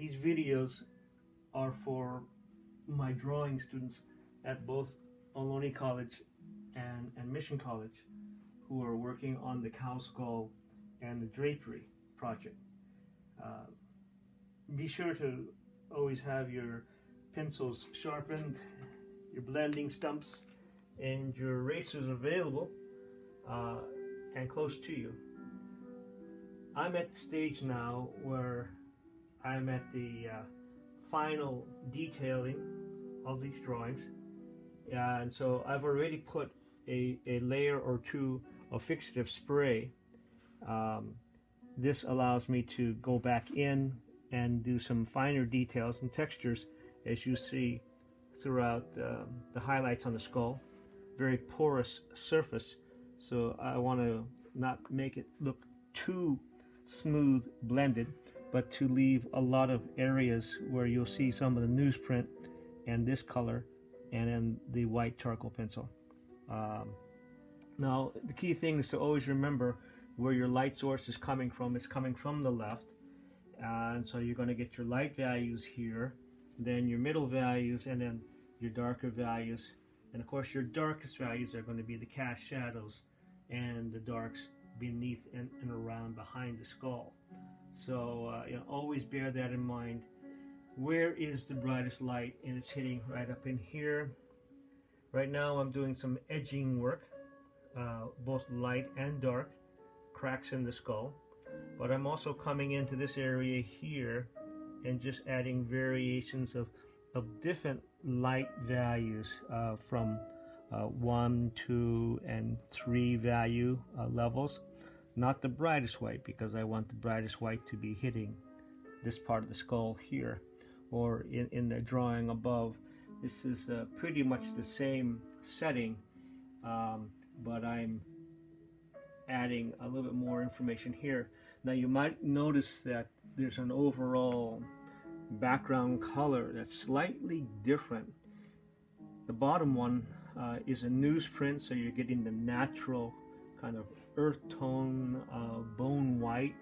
these videos are for my drawing students at both Ohlone College and Mission College who are working on the Cowskull and the Drapery project. Be sure to always have your pencils sharpened, your blending stumps, and your erasers available and close to you. I'm at the stage now where I'm at the final detailing of these drawings, and so I've already put a layer or two of fixative spray. This allows me to go back in and do some finer details and textures, as you see throughout the highlights on the skull. Very porous surface, so I want to not make it look too smooth blended, but to leave a lot of areas where you'll see some of the newsprint and this color and then the white charcoal pencil. Now the key thing is to always remember where your light source is coming from. It's coming from the left, and so you're going to get your light values here, then your middle values, and then your darker values. And of course your darkest values are going to be the cast shadows and the darks beneath and around behind the skull. So always bear that in mind. Where is the brightest light? And it's hitting right up in here. Right now I'm doing some edging work, both light and dark, cracks in the skull. But I'm also coming into this area here and just adding variations of different light values from 1, 2, and 3 value levels. Not the brightest white, because I want the brightest white to be hitting this part of the skull here, or in the drawing above. This is pretty much the same setting, but I'm adding a little bit more information here. Now you might notice that there's an overall background color that's slightly different. The bottom one is a newsprint, so you're getting the natural kind of earth tone bone white,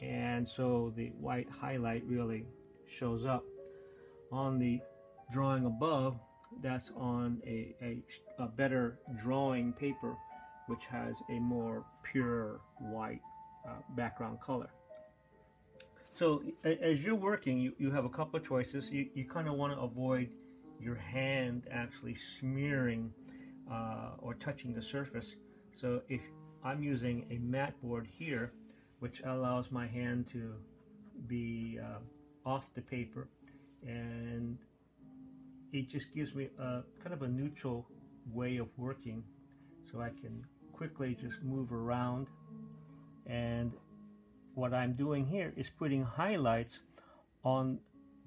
and so the white highlight really shows up. On the drawing above, that's on a better drawing paper, which has a more pure white background color. So as you're working, you have a couple of choices. You kind of want to avoid your hand actually smearing or touching the surface. So if I'm using a matte board here, which allows my hand to be off the paper, and it just gives me a kind of a neutral way of working, so I can quickly just move around. And what I'm doing here is putting highlights on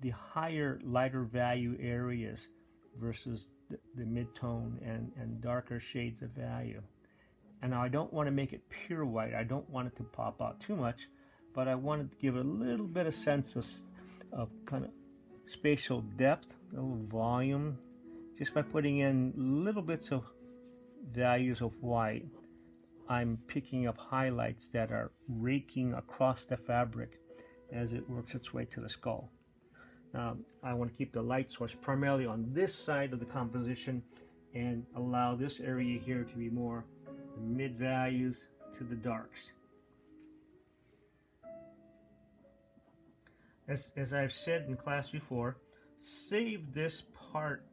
the higher, lighter value areas versus the mid-tone and darker shades of value. And now I don't want to make it pure white. I don't want it to pop out too much, but I wanted to give it a little bit of sense of kind of spatial depth, a little volume, just by putting in little bits of values of white. I'm picking up highlights that are raking across the fabric as it works its way to the skull. Now, I want to keep the light source primarily on this side of the composition and allow this area here to be more the mid values to the darks. As I've said in class before, save this part